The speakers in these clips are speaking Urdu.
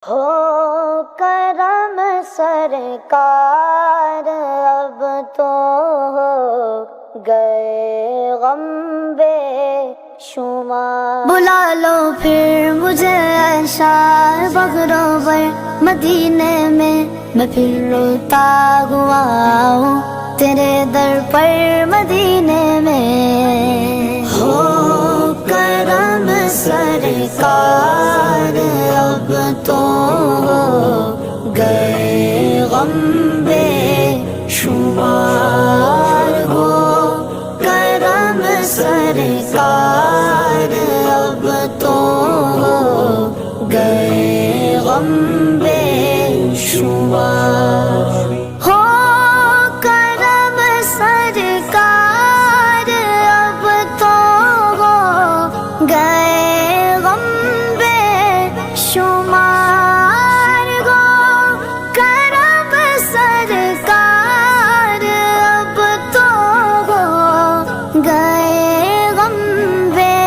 ہو کرم سرکار اب تو ہو گئے غم بے شمار، بلا لو پھر مجھے اشار بغروبر مدینے میں پھر روتا ہوا ہوں تیرے در پر مدینے میں۔ ہو کرم سرکار اب تو ہو گئے غم بے شمار، ہو کرم سرکار اب تو ہو گئے غم بے شمار۔ ہو کرم سرکار اب تو ہو گئے غم بے شمار، ہو کرم سرکار اب تو ہو گئے غم بے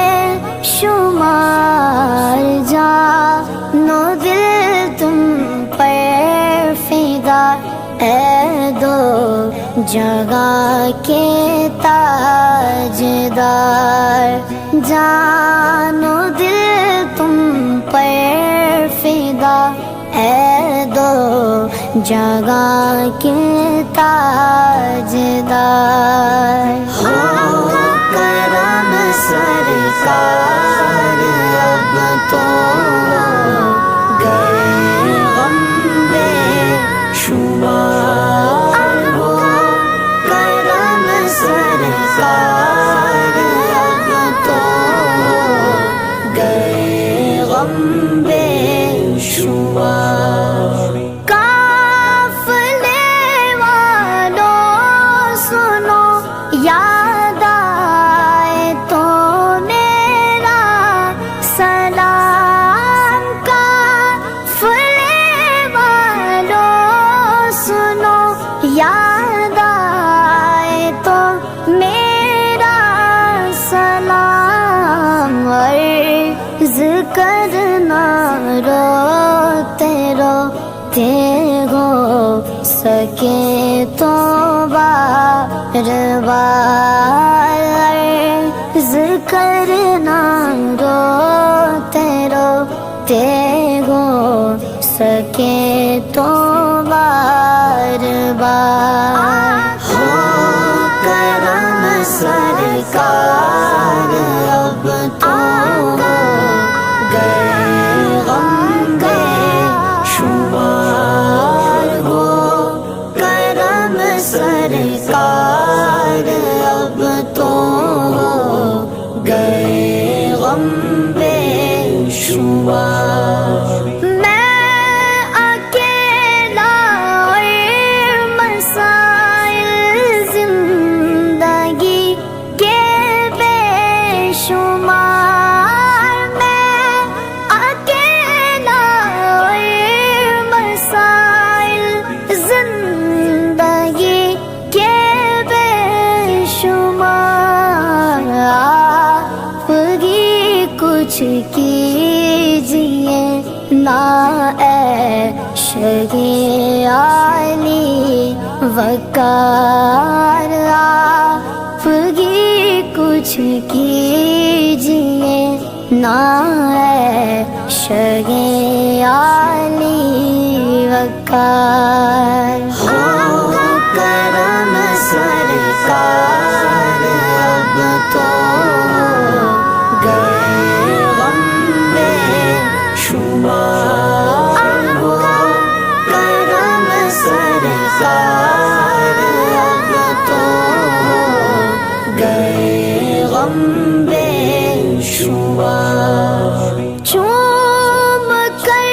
شمار۔ جانو دل تم پر فدا اے دو جگہ کے تاجدار، جانو دل تم پر فدا اے دو جگہ کے تاجدار۔ ہو کرم سرکار اب تو ہو گئے غم بے شمار، ہو کرم سرکار اب تو ہو گئے غم بے شمار۔ قافلے والوں سنو یاد آئے تو میرا سلام، قافلے والوں سنو یاد آئے تو میرا سلام، عرض کرنا روتے روتے ہو سکے تو بار بار، عرض کرنا روتے روتے ہو سکے تو بار بار۔ ہو کرم سرکار اب تو ہو گئے غم بے شمار، ہو کرم سرکار اب تو ہو گئے غم بے شمار۔ میں اکیلا اور مسائل زندگی کے بے شمار، میں اکیلا اور مسائل زندگی کے بے شمار، آپ ہی کچھ کیجیے نا اے شہی علی وقار، آپ ہی کچھ کیجیے نا اے شہی علی وقار۔ ہو کرم سرکار اب تو ہو گئے غم بے شمار، ہو کرم سرکار اب تو ہو گئے غم بے شمار۔ چوم کر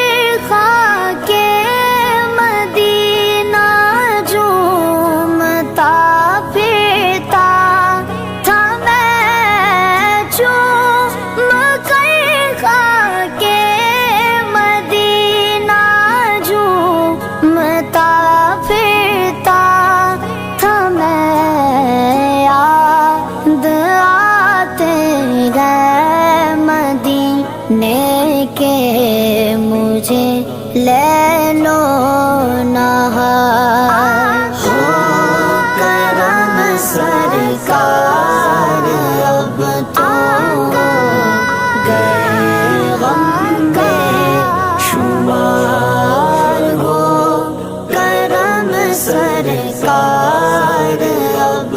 خاکے لیلو نہار ہو کرم سرکار اب تو گئے غم بے شمار ہو کرم سرکار اب